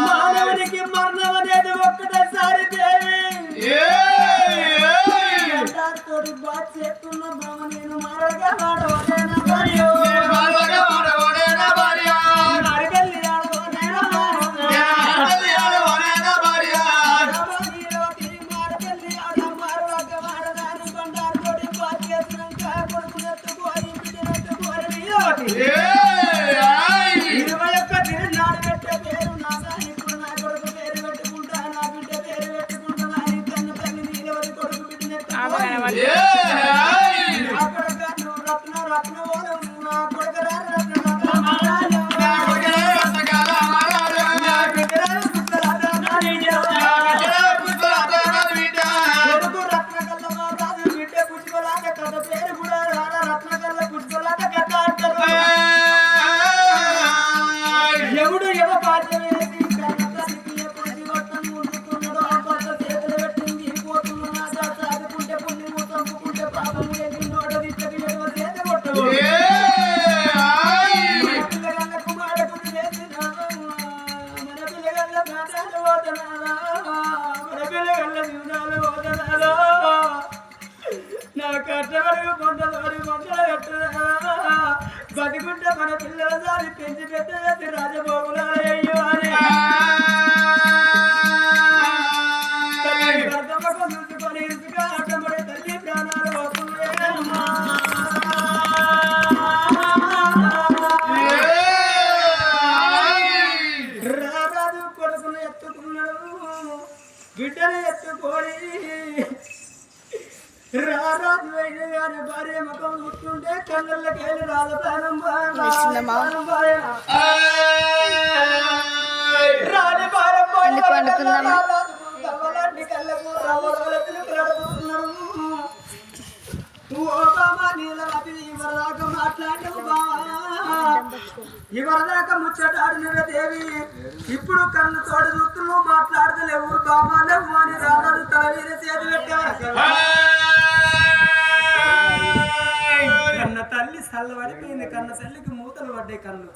మానవునికి మరణం అనేది ఒక్కటేసారి దేవి తోటి బాధ చేస్తున్న బామ నేను మారగా వాడవలేనా బతికుంటే మన పిల్లల సారి పెంచి పెద్ద రాజభోగులయ్యో అని చూసుకొని ఇసుగా అడ్డపడే తల్లి ప్రాణాలు రారాజు కొడుకును ఎత్తుకున్నాడు బిడ్డను ఎత్తుకొని రారాజు అయిన గారి భార్య ముఖం గుర్తుంటే కళ్ళకెళ్ళి రాజపానం కళ్ళకు ఇవరదాకా మాట్లాడవు ఇవరదాకా ముచ్చటాడినవే దేవి ఇప్పుడు కన్ను తోడు చూస్తూ మాట్లాడతలేవు బామాలేవు అని రారాజు తల మీద చేతి పెట్టారు కన్న తల్లి చల్లబడిపోయింది కన్న తల్లికి మూతలు పడ్డాయి కళ్ళు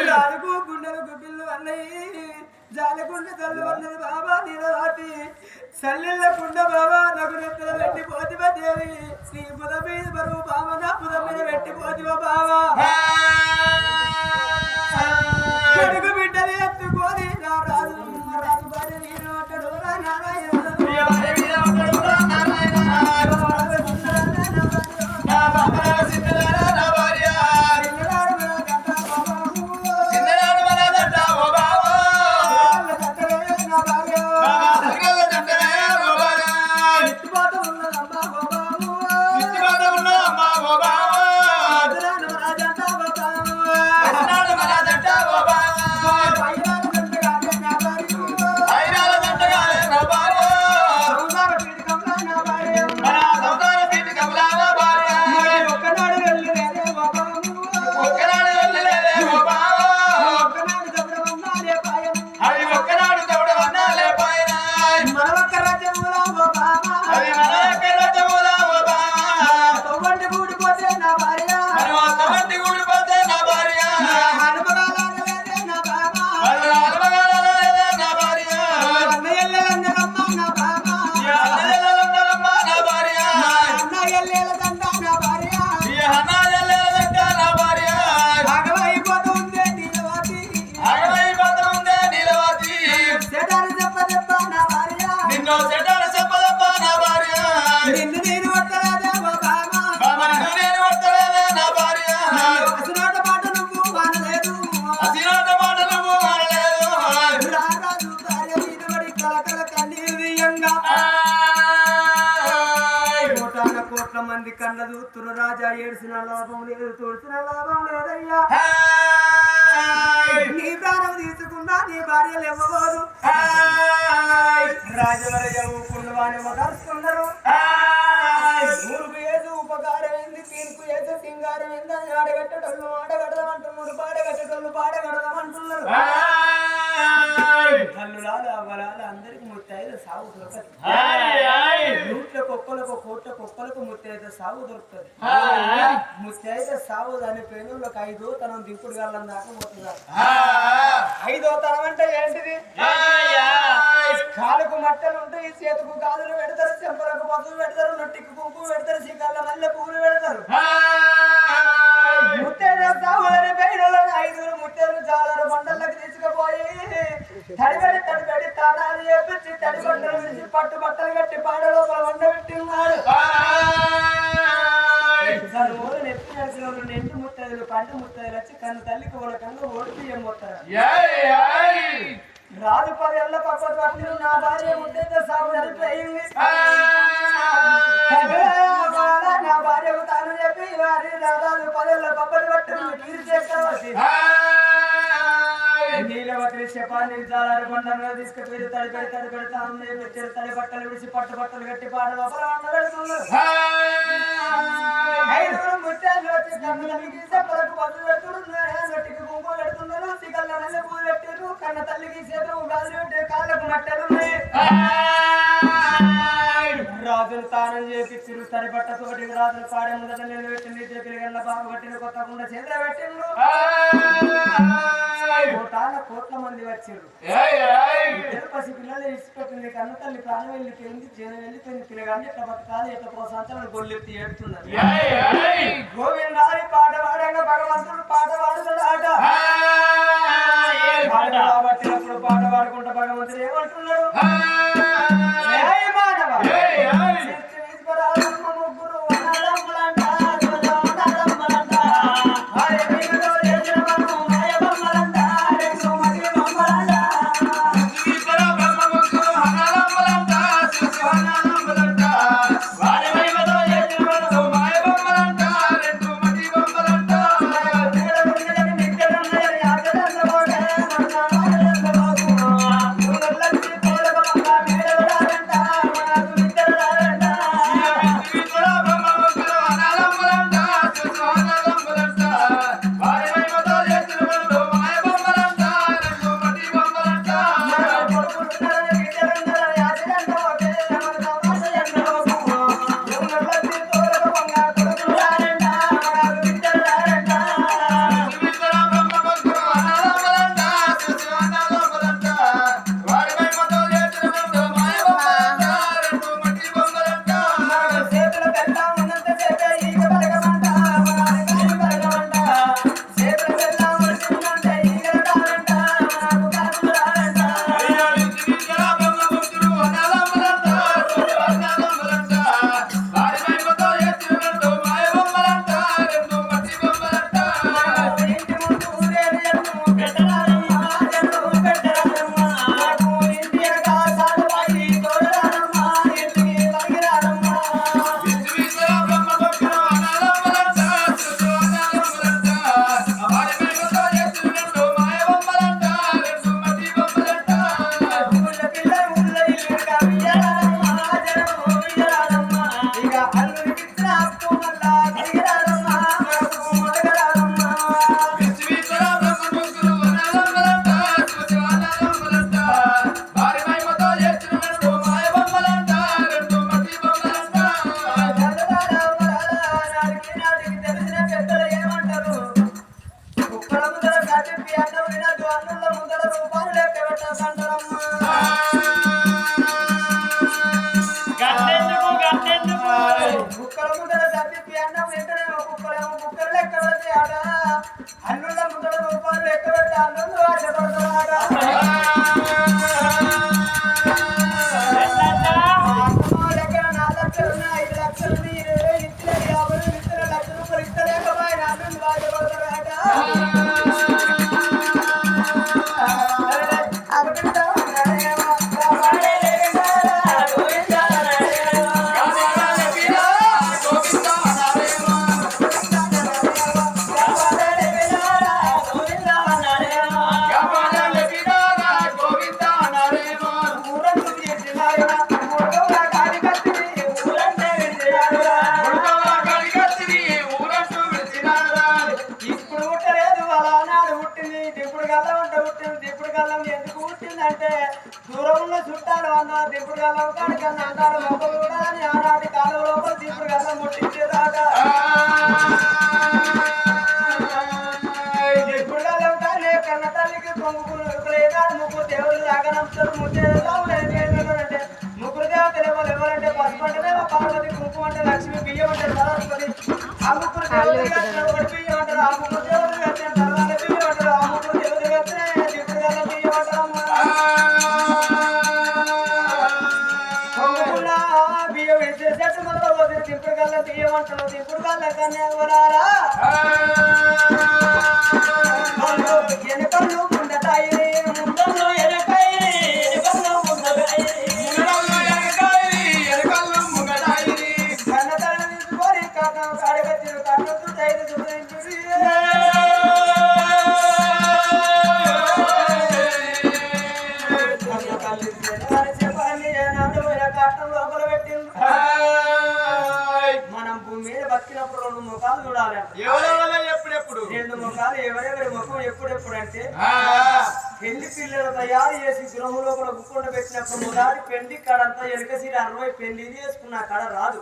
రాలుకు గుండెలకు బిల్లు అన్నయ్యి జాలకుండ కళ్ళు అన్నది బాబా నీరాటి చల్లిళ్ళ కుండ బాబా నాకు నెత్తల పెట్టి పోతివా దేవి నీ పుద మీద బరువు బాబా నా పుద మీద పెట్టి పోతివా బాబా కొడుకు బిడ్డలు ఎత్తుకొని నా రాజు రాజు భార్య నేను అంటాడు నారాయణ మంది కన్న చూస్తున్న రాజా ఏడ్చిన లాభం లేదు తోడ్చిన లాభం లేదయ్యా నీ ప్రాణం తీసుకున్నా నీ భార్యలు ఇవ్వబోదు రాజవరయ్య ఊపుకుండవాని మొదలుస్తున్నారు ఊరుకు ఏదో ఉపకారం ఏంది తీర్పు ఏదో సింగారం ఏందని ఆడగట్టడోళ్ళు ఆడగడదామంటున్నారు పాడగట్టడోళ్ళు పాడగడదామంటున్నారు తల్లులాలు అవ్వలాలు అందరికి ముత్తైదు సాగు దొరకదు. నూట్ల కుక్కలకు కోట్ల కుక్కలకు ముత్తైదు సాగు దొరుకుతుంది. ముత్తైదు సాగు దాని పేరులోకి 5వ తనం దింపుడు గల్లం దాకా పోతున్నారు. 5వ తనం అంటే ఏంటిది? కాలుకు మట్టలు ఉంటాయి, చేతుకు గాజులు పెడతారు, చెంపలకు పసులు పెడతారు, నొట్టికి కుంకుమ పెడతారు, శ్రీకాళ్ళ మల్లె పువ్వులు పెడతారు. ముత్తైదు సాగులని పేరులో 5 ముత్తైదులు జాలరు మండలకు తీసుకుపోయి తడిబడి తాడాలు చేపించి తడి బట్టలు విడిచి పట్టు బట్టలు కట్టి పాడ లోపల వండబెట్టి ఉన్నాడు. దాని ఊరు నెత్తి నడిచిన ఎండు ముత్తైదులు పండు ముత్తైదులు వచ్చి కన్ను తల్లికి ఓడకంగా ఓడిపి ఏమవుతారు. రాజు 10 ఏళ్ల పక్కన పట్టిన నా భార్య ముత్తైదు సాగు చనిపోయింది. నా భార్యకు తాను చెప్పి వారి రాజు 10 ఏళ్ల పక్కన పట్టిన కీరు చేస్తావచ్చి నీలవతి శపాన్ని జాలారు బండంలో తీసుకుపోయి తడిపెడి తాను పెట్టారు. తడి బట్టలు విడిచి పట్టు బట్టలు కట్టి పాడ లోపల వండబెడుతున్నారు. 5 ముత్యాలు వచ్చి కన్నులకి చెప్పలకు పదులు పెడుతున్నారు, నొట్టికి కుంకుమ పెడుతున్నారు, సిగల్ల నల్ల పూలు పెట్టారు, కన్న తల్లికి చేతులు గాజులు పెట్టి కాళ్ళకు మట్టలు ఉన్నాయి. రాజులు తానం చేపించారు. తడి బట్టతోటి రాజులు పాడే ముందట నీళ్ళు పెట్టింది, పిల్లగల్ల బాగు కట్టిన కొత్త కుండ చేతులు పెట్టిండ్రు. కోట్ల మంది వచ్చారు. పసి పిల్లలు ఇష్టపడుతుంది, కన్న తల్లి ప్రాణం వెళ్ళిపోయింది, జనం వెళ్ళిపోయింది, పిల్లగాన్ని ఎట్లా బతకాలి ఎట్లా ప్రోత్సహించాలని గొల్లెత్తి ఏడుతున్నారు. గోవిందారి పాట పాడంగా భగవంతుడు పాట పాడుతాడు ఆట. పట్టినప్పుడు పాట పాడుకుంటా భగవంతుడు ఏమంటున్నాడు? ముగ్గురు చుట్టాలు అన్న దింపుడు గల్లం కాడికన్నా అంటారు మొక్కలు కూడా అని ఆనాటి కాలం లోపల దింపుడు గల్లం ముట్టించేదాకా దింపుడు గల్లం కానీ కన్న తల్లికి పొంగుకున్నారు ముగ్గురు దేవుళ్ళు రాగనంపుతారు ముద్దేదంటే ముగ్గురు దేవతలు ఎవరంటే పసుపు అంటేనేమో పార్వతి కుంకుమ అంటే లక్ష్మి బియ్యం అంటే సరస్వతి ఆ ముగ్గురు దేవుళ్ళు కట్టిన ఒకటి బియ్యం అంటారు ఆ ముగ్గురు దేవుళ్ళు కట్టిన తర్వాత బియ్యం అంటారు ఆ ముగ్గురు దేవుళ్ళు కట్టిన దింపుడు గల్లం బియ్యం అంటారు బియ్యం వేసేసేట్టు మొదలు వదిలి దింపుడు గల్లం బియ్యం అంటారు దింపుడు గల్ల కన్యావరారా ఎనకళ్ళు ముందటాయి ముందల్లో ఎనకాయి ఎనకల్లో ముందటాయి కన్న తల్లి తీసుకొని కాడగచ్చిన కన్నుకు తైలు చూపించి మనం భూమి మీద బతికినప్పుడు రెండు ముఖాలు చూడాలి ఎప్పుడెప్పుడు రెండు ముఖాలు ఎవరెవరి ముఖం ఎప్పుడెప్పుడు అంటే పెళ్లి పిల్లలు తయారు చేసి గృహం లోపల కుక్కుండ పెట్టినప్పుడు మొదటి పెళ్లి కాడంతా ఎనకసీరి 60 పెళ్లి చేసుకున్న కడ రాదు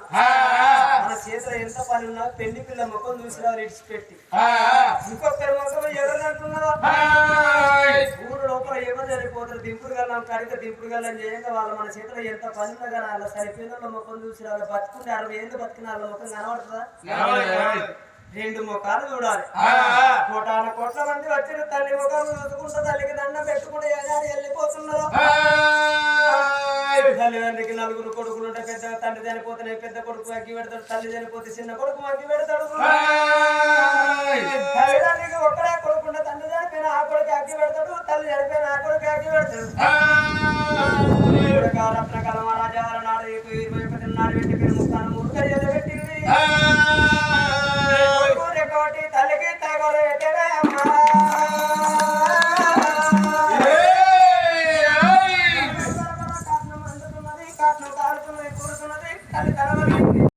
మన చేతిలో ఎంత పని ఉన్నా పెళ్లి పిల్ల ముఖం చూసి రావాలి ఇడిచిపెట్టి ఇంకొకరి ముఖం ఎవరు అంటున్నారో ఊరు లోపల ఎవరు సరిపోతారు దింపుడు గల్లం కడిక దింపుడు గల్లం చేయంగా వాళ్ళ మన చేతిలో ఎంత పని ఉన్నా కానీ అలా సరిపోయిన వాళ్ళ ముఖం చూసి రావాలి బతుకుంటే 60 ఏళ్ళు బతికిన వాళ్ళ ముఖం కనబడుతుందా రెండు ముఖాలు చూడాలి కోటాన కోట్ల మంది వచ్చిన తల్లి ముఖం చూసుకుంటా తల్లికి దండం పెట్టుకుంటే ఏనాడు వెళ్ళిపోతున్నారు తల్లిదండ్రికి 4 కొడుకులు ఉంటే పెద్ద తండ్రి చనిపోతే పెద్ద కొడుకు అగ్గి పెడతాడు తల్లి చనిపోతే చిన్న కొడుకు అగ్గి పెడతాడు తల్లిదండ్రికి ఒక్కడే కొడుకుంటే తండ్రి చనిపోయిన ఆ కొడుకు అగ్గి పెడతాడు తల్లి చనిపోయిన ఆ కొడుకు అగ్గి పెడతాడు రత్నకాలం రాజావారి నాడు 21 నాడు పెట్టి 3 ముఖాలు 3 కలిసి